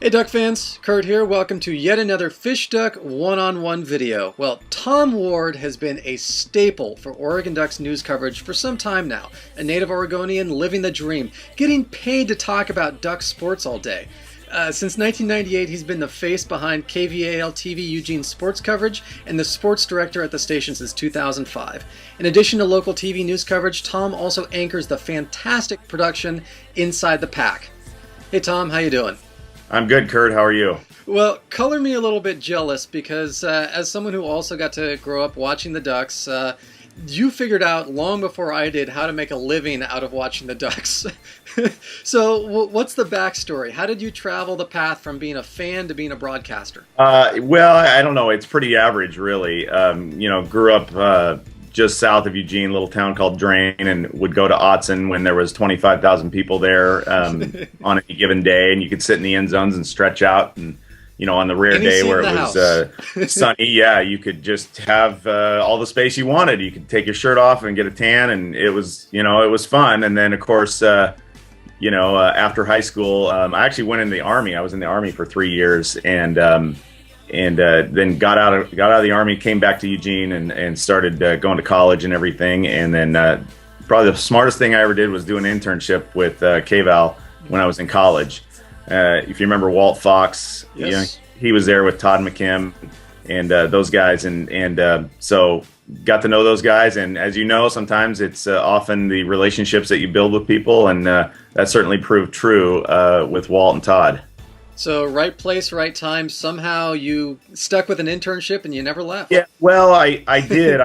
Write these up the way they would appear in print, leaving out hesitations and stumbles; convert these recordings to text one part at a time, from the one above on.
Hey Duck fans, Kurt here. Welcome to yet another FishDuck One-on-One video. Well, Tom Ward has been a staple for Oregon Ducks news coverage for some time now. A native Oregonian living the dream, getting paid to talk about Duck sports all day. Since 1998, he's been the face behind KVAL-TV Eugene sports coverage and the sports director at the station since 2005. In addition to local TV news coverage, Tom also anchors the fantastic production Inside the Pac. Hey Tom, how you doing? I'm good, Kurt. How are you? Well, color me a little bit jealous because as someone who also got to grow up watching the Ducks, you figured out long before I did how to make a living out of watching the Ducks. So what's the backstory? How did you travel the path from being a fan to being a broadcaster? Well, I don't know. It's pretty average, really. Grew up just south of Eugene, a little town called Drain, and would go to Autzen when there was 25,000 people there on any given day, and you could sit in the end zones and stretch out. And on the rare day where it was sunny, you could just have all the space you wanted. You could take your shirt off and get a tan, and it was fun. And then of course, after high school, I actually went in the Army. I was in the Army for 3 years, and then got out of the Army, came back to Eugene, and started going to college and everything. And then probably the smartest thing I ever did was do an internship with KVAL when I was in college. If you remember Walt Fox, yes. He was there with Todd McKim and those guys, and so got to know those guys. And as you know, sometimes it's often the relationships that you build with people, and that certainly proved true with Walt and Todd. So right place, right time. Somehow you stuck with an internship and you never left. Yeah, well, I did.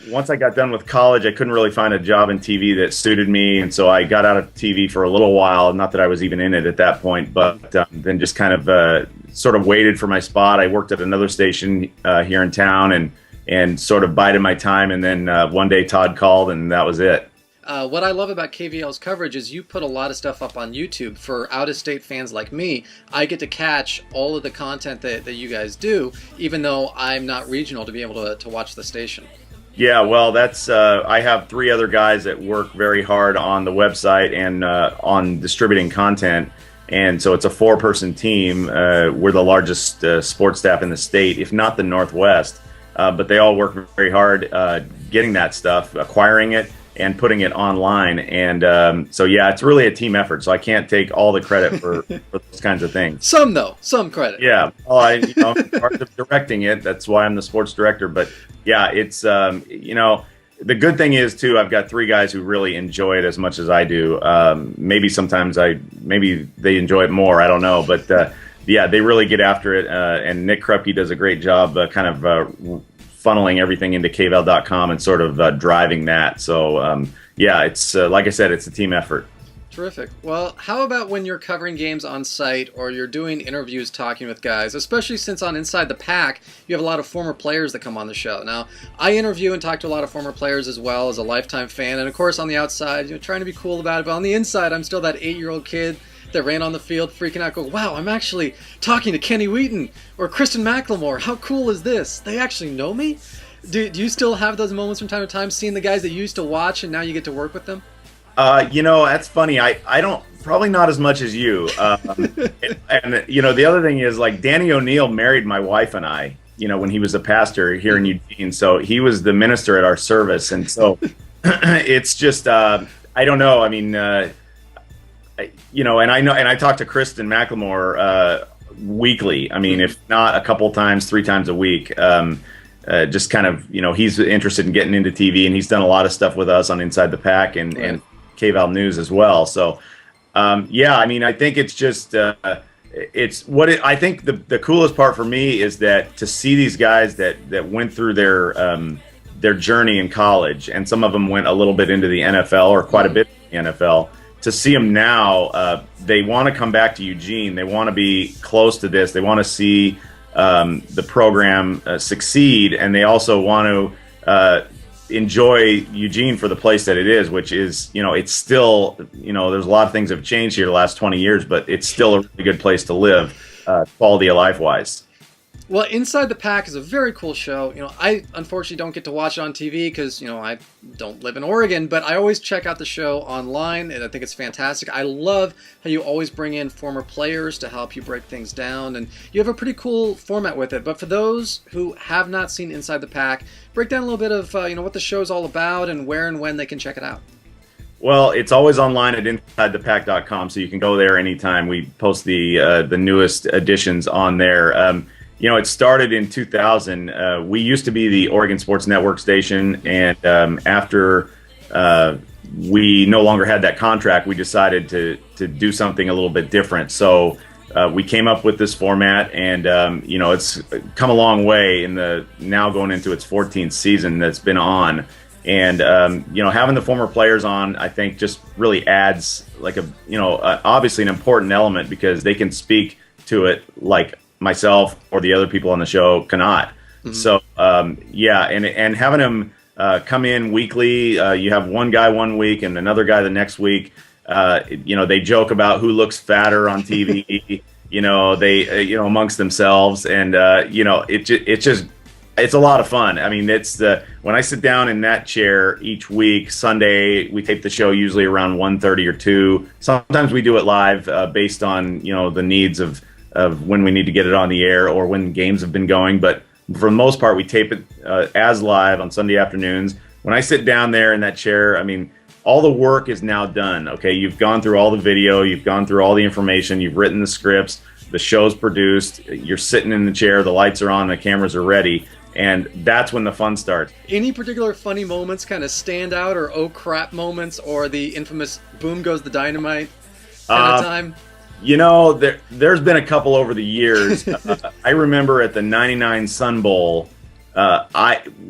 Once I got done with college, I couldn't really find a job in TV that suited me, and so I got out of TV for a little while. Not that I was even in it at that point, but then just kind of sort of waited for my spot. I worked at another station here in town, and sort of bided my time. And then one day Todd called, and that was it. What I love about KVL's coverage is you put a lot of stuff up on YouTube. For out-of-state fans like me, I get to catch all of the content that you guys do, even though I'm not regional, to be able to watch the station. Yeah, well, that's I have 3 other guys that work very hard on the website and on distributing content, and so it's a 4-person team. We're the largest sports staff in the state, if not the Northwest, but they all work very hard getting that stuff, acquiring it, and putting it online. And so yeah, it's really a team effort, so I can't take all the credit for those kinds of things. Some credit. Yeah, well, I'm part of directing it. That's why I'm the sports director. But yeah, it's the good thing is too, I've got 3 guys who really enjoy it as much as I do. Maybe sometimes maybe they enjoy it more, I don't know, but yeah, they really get after it, and Nick Krupke does a great job kind of funneling everything into KVAL.com and sort of driving that. So yeah, it's like I said, it's a team effort. Terrific. Well, how about when you're covering games on site or you're doing interviews talking with guys, especially since on Inside the Pac, you have a lot of former players that come on the show. Now, I interview and talk to a lot of former players as well as a lifetime fan. And of course, on the outside, trying to be cool about it. But on the inside, I'm still that 8-year-old kid that ran on the field freaking out, go, wow, I'm actually talking to Kenny Wheaton or Kristen McLemore. How cool is this? They actually know me? Do you still have those moments from time to time, seeing the guys that you used to watch and now you get to work with them? That's funny. I don't, probably not as much as you. And the other thing is, like, Danny O'Neill married my wife and I, when he was a pastor here in Eugene. So he was the minister at our service. And so it's just, I don't know. I mean, and I talk to Kristen McLemore weekly. I mean, if not a couple times, 3 times a week. Just kind of, he's interested in getting into TV, and he's done a lot of stuff with us on Inside the Pac and KVAL News as well. So, yeah, I mean, I think it's just I think the coolest part for me is that to see these guys that went through their journey in college, and some of them went a little bit into the NFL or quite a bit in the NFL. To see them now, they want to come back to Eugene. They want to be close to this. They want to see the program succeed, and they also want to enjoy Eugene for the place that it is, which is, it's still, there's a lot of things that have changed here the last 20 years, but it's still a really good place to live, quality of life wise. Well, Inside the Pac is a very cool show. You know, I unfortunately don't get to watch it on TV because, you know, I don't live in Oregon, but I always check out the show online, and I think it's fantastic. I love how you always bring in former players to help you break things down, and you have a pretty cool format with it. But for those who have not seen Inside the Pac, break down a little bit of, you know, what the show's all about and where and when they can check it out. Well, it's always online at InsideThePac.com, so you can go there anytime. We post the newest editions on there. You know, it started in 2000. We used to be the Oregon Sports Network station, and after we no longer had that contract, we decided to do something a little bit different. So we came up with this format, and you know, it's come a long way in the now going into its 14th season that's been on. And you know, having the former players on, I think, just really adds like a, you know, obviously an important element because they can speak to it like myself or the other people on the show cannot. Mm-hmm. So yeah, and having them come in weekly, you have one guy one week and another guy the next week. You know, they joke about who looks fatter on TV. You know, they you know, amongst themselves, and you know, it's a lot of fun. I mean, it's when I sit down in that chair each week, Sunday, we tape the show usually around 1:30 or 2. Sometimes we do it live based on, you know, the needs of when we need to get it on the air or when games have been going. But for the most part, we tape it as live on Sunday afternoons. When I sit down there in that chair, I mean, all the work is now done. Okay, you've gone through all the video, you've gone through all the information, you've written the scripts, the show's produced, you're sitting in the chair, the lights are on, the cameras are ready. And that's when the fun starts. Any particular funny moments kind of stand out, or oh crap moments, or the infamous boom goes the dynamite kind of time? You know, there's been a couple over the years. I remember at the '99 Sun Bowl,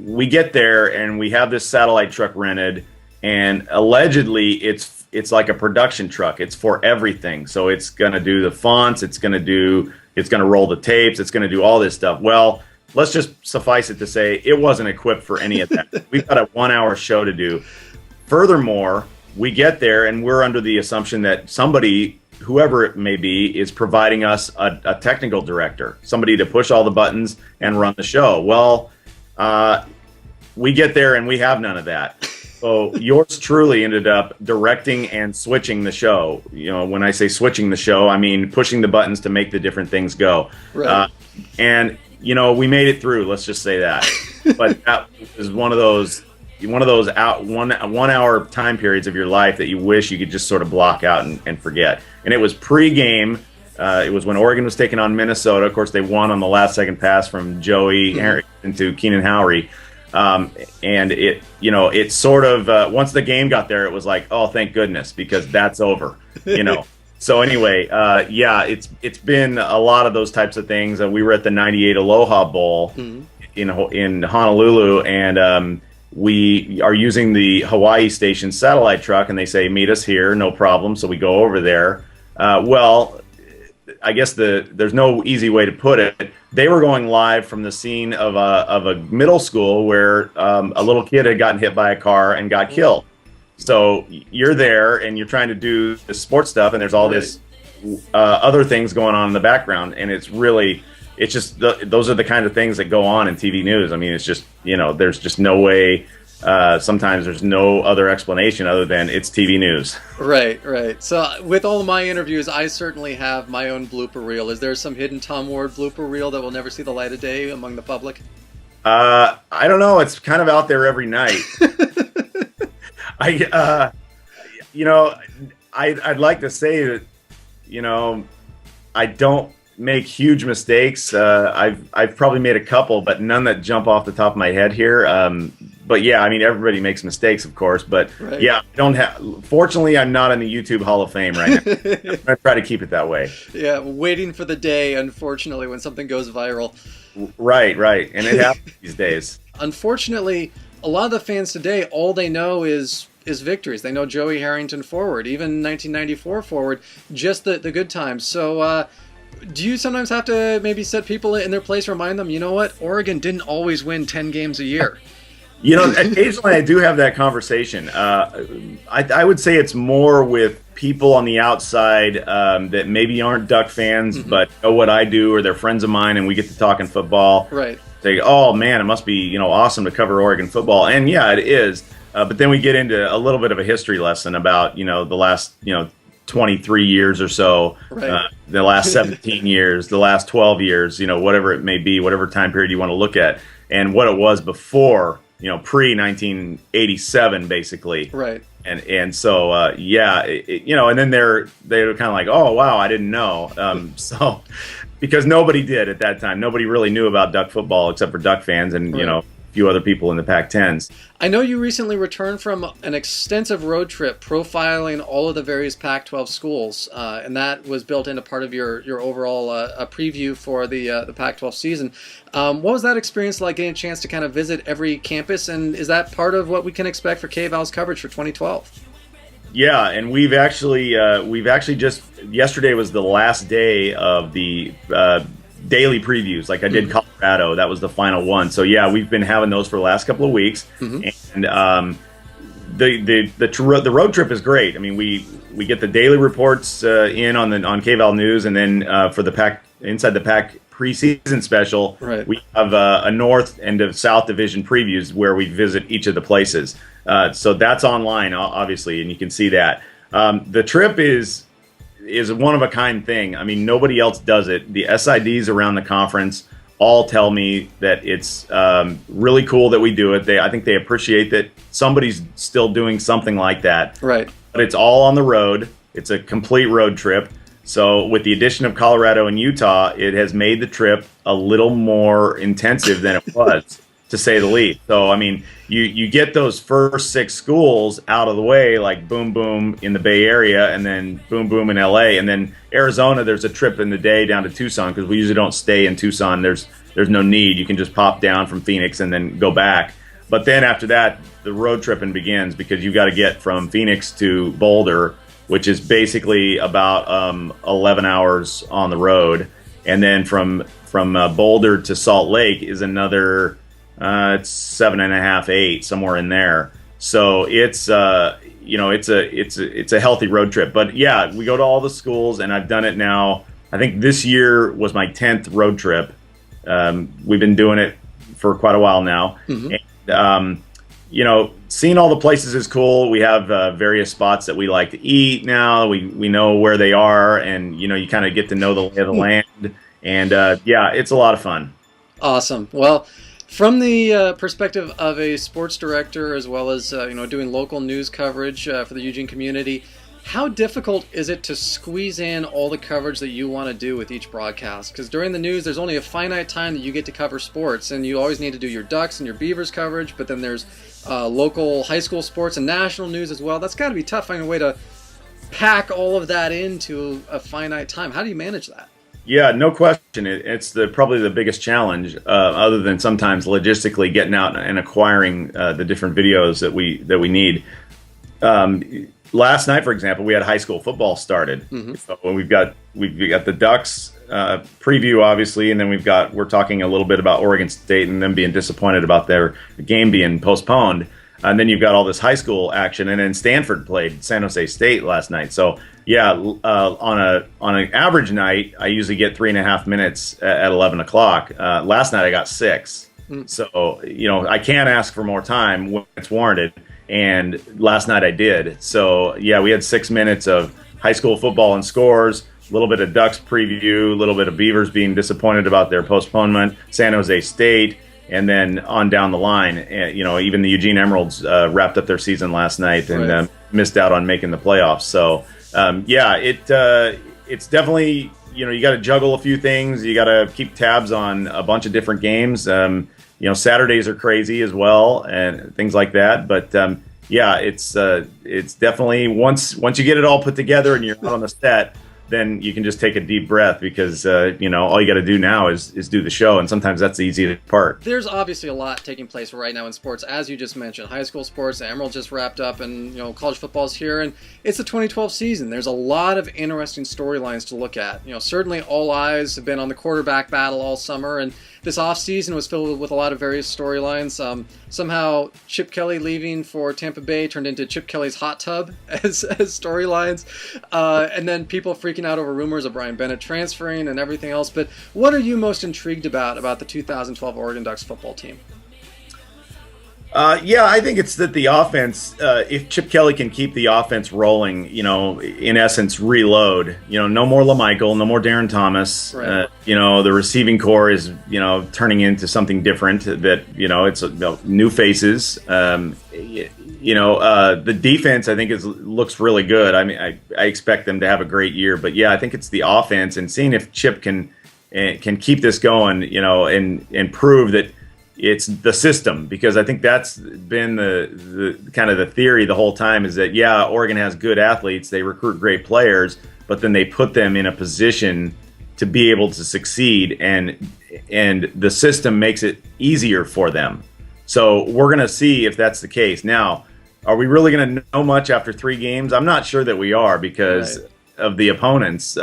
we get there and we have this satellite truck rented, and allegedly it's like a production truck. It's for everything. So it's gonna do the fonts, it's gonna roll the tapes, it's gonna do all this stuff. Well, let's just suffice it to say it wasn't equipped for any of that. We've got a 1-hour show to do. Furthermore, we get there and we're under the assumption that somebody, whoever it may be, is providing us a technical director, somebody to push all the buttons and run the show. Well, we get there and we have none of that. So yours truly ended up directing and switching the show. You know, when I say switching the show, I mean pushing the buttons to make the different things go. Right. And you know, we made it through. Let's just say that. But that was one of those 1 hour time periods of your life that you wish you could just sort of block out and forget. And it was pre-game. It was when Oregon was taking on Minnesota. Of course, they won on the last second pass from Joey Harrington to Keenan Howry. And it, you know, it sort of once the game got there, it was like, oh, thank goodness, because that's over. You know. So anyway, yeah, it's been a lot of those types of things. We were at the '98 Aloha Bowl in Honolulu, and we are using the Hawaii station satellite truck, and they say, meet us here, no problem. So we go over there. Well, I guess there's no easy way to put it. They were going live from the scene of a middle school where a little kid had gotten hit by a car and got killed. So you're there and you're trying to do the sports stuff, and there's all this other things going on in the background, and it's just those are the kind of things that go on in TV news. I mean, it's just, you know, there's just no way. Sometimes there's no other explanation other than it's TV news. Right, right. So with all of my interviews, I certainly have my own blooper reel. Is there some hidden Tom Ward blooper reel that will never see the light of day among the public? I don't know. It's kind of out there every night. You know, I'd like to say that, you know, I don't make huge mistakes. I've probably made a couple, but none that jump off the top of my head here. But yeah, I mean, everybody makes mistakes, of course. But right. Yeah, I don't have. Fortunately, I'm not in the YouTube Hall of Fame right now. I try to keep it that way. Yeah, waiting for the day, unfortunately, when something goes viral. Right, right, and it happens these days. Unfortunately, a lot of the fans today, all they know is victories. They know Joey Harrington forward, even 1994 forward, just the good times. So do you sometimes have to maybe set people in their place, remind them, you know what, Oregon didn't always win 10 games a year? You know, occasionally I do have that conversation. I would say it's more with people on the outside that maybe aren't Duck fans, but know what I do, or they're friends of mine, and we get to talking football. Right. Say, oh man, it must be awesome to cover Oregon football, and yeah, it is. But then we get into a little bit of a history lesson about the last 23 years or so, right. The last 17 years, the last 12 years, whatever it may be, whatever time period you want to look at, and what it was before. Pre 1987, basically. Right. And so yeah, and then they were kind of like, oh wow, I didn't know. So because nobody did at that time, nobody really knew about Duck football except for Duck fans and right. A few other people in the Pac-10s. I know you recently returned from an extensive road trip profiling all of the various Pac-12 schools, and that was built into part of your overall preview for the Pac-12 season. What was that experience like, getting a chance to kind of visit every campus, and is that part of what we can expect for KVAL's coverage for 2012? Yeah, and we've actually just, yesterday was the last day of the daily previews. Like I did Colorado, that was the final one. So yeah, we've been having those for the last couple of weeks, and the road trip is great. I mean, we get the daily reports in on KVAL News, and then for the Inside the Pac preseason special, right. we have a North and a South Division previews where we visit each of the places. So that's online, obviously, and you can see that. The trip is a one-of-a-kind thing. I mean, nobody else does it. The SIDs around the conference all tell me that it's really cool that we do it. I think they appreciate that somebody's still doing something like that. Right. But it's all on the road. It's a complete road trip. So with the addition of Colorado and Utah, it has made the trip a little more intensive than it was, to say the least. So, I mean, you get those first 6 schools out of the way, like boom, boom in the Bay Area, and then boom, boom in LA. And then Arizona, there's a trip in the day down to Tucson, because we usually don't stay in Tucson. There's no need. You can just pop down from Phoenix and then go back. But then after that, the road tripping begins, because you've got to get from Phoenix to Boulder, which is basically about 11 hours on the road. And then from Boulder to Salt Lake is another... it's 7.5, 8, somewhere in there. So it's it's a healthy road trip. But yeah, we go to all the schools, and I've done it now. I think this year was my 10th road trip. We've been doing it for quite a while now, and seeing all the places is cool. We have various spots that we like to eat now. We know where they are, and you kind of get to know the lay of the land. And yeah, it's a lot of fun. Awesome. Well, from the perspective of a sports director, as well as doing local news coverage for the Eugene community, how difficult is it to squeeze in all the coverage that you want to do with each broadcast? Because during the news, there's only a finite time that you get to cover sports, and you always need to do your Ducks and your Beavers coverage, but then there's local high school sports and national news as well. That's got to be tough, finding a way to pack all of that into a finite time. How do you manage that? Yeah, no question. It's probably the biggest challenge, other than sometimes logistically getting out and acquiring the different videos that we need. Last night, for example, we had high school football started. So we've got the Ducks preview, obviously, and then we're talking a little bit about Oregon State and them being disappointed about their game being postponed. And then you've got all this high school action, and then Stanford played San Jose State last night. So yeah, on an average night, I usually get 3.5 minutes at 11 o'clock. Last night I got 6. So I can't ask for more time when it's warranted. And last night I did. So yeah, we had 6 minutes of high school football and scores, a little bit of Ducks preview, a little bit of Beavers being disappointed about their postponement, San Jose State, and then on down the line. Even the Eugene Emeralds wrapped up their season last night and missed out on making the playoffs. So yeah, it's definitely, you got to juggle a few things. You got to keep tabs on a bunch of different games. Saturdays are crazy as well, and things like that. But yeah, it's definitely once you get it all put together and you're out on the set, then you can just take a deep breath, because all you got to do now is do the show, and sometimes that's the easiest part. There's obviously a lot taking place right now in sports, as you just mentioned. High school sports, the Emerald just wrapped up, and college football's here, and it's the 2012 season. There's a lot of interesting storylines to look at. Certainly all eyes have been on the quarterback battle all summer, and this offseason was filled with a lot of various storylines. Somehow Chip Kelly leaving for Tampa Bay turned into Chip Kelly's hot tub as storylines. And then people freaking out over rumors of Brian Bennett transferring and everything else. But what are you most intrigued about the 2012 Oregon Ducks football team? Yeah, I think it's that the offense, if Chip Kelly can keep the offense rolling, in essence, reload, no more LaMichael, no more Darren Thomas, right. The receiving core is, turning into something different that, it's new faces. The defense, I think, looks really good. I mean, I expect them to have a great year, but yeah, I think it's the offense and seeing if Chip can keep this going, and prove that it's the system, because I think that's been the kind of the theory the whole time, is that, yeah, Oregon has good athletes, they recruit great players, but then they put them in a position to be able to succeed, and the system makes it easier for them. So we're going to see if that's the case. Now, are we really going to know much after 3 games? I'm not sure that we are, because of the opponents.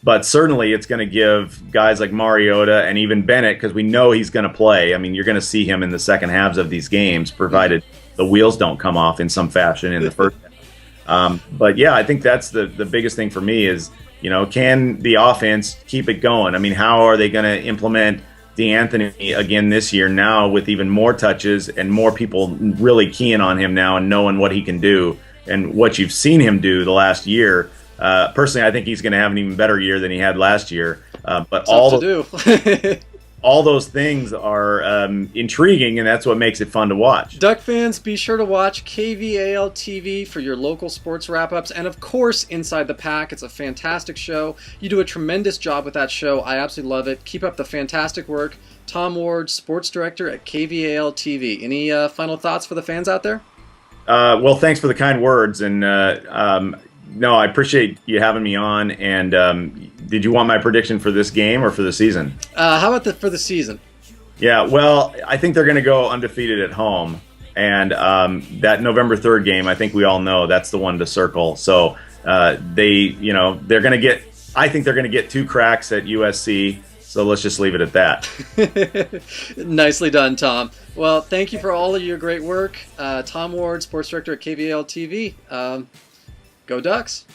But certainly it's going to give guys like Mariota and even Bennett, because we know he's going to play. I mean, you're going to see him in the second halves of these games, provided the wheels don't come off in some fashion in the first half. But yeah, I think that's the biggest thing for me is, can the offense keep it going? I mean, how are they going to implement DeAnthony again this year, now with even more touches and more people really keying on him now and knowing what he can do and what you've seen him do the last year? Personally, I think he's going to have an even better year than he had last year. But all those things are intriguing, and that's what makes it fun to watch. Duck fans, be sure to watch KVAL-TV for your local sports wrap-ups, and of course, Inside the Pac. It's a fantastic show. You do a tremendous job with that show. I absolutely love it. Keep up the fantastic work. Tom Ward, sports director at KVAL-TV. Any final thoughts for the fans out there? Well, thanks for the kind words, and no, I appreciate you having me on. And did you want my prediction for this game or for the season? How about for the season? Yeah, well, I think they're going to go undefeated at home. And that November 3rd game, I think we all know that's the one to circle. So they're going to get, I think they're going to get 2 cracks at USC. So let's just leave it at that. Nicely done, Tom. Well, thank you for all of your great work. Tom Ward, sports director at KVAL-TV. Go Ducks!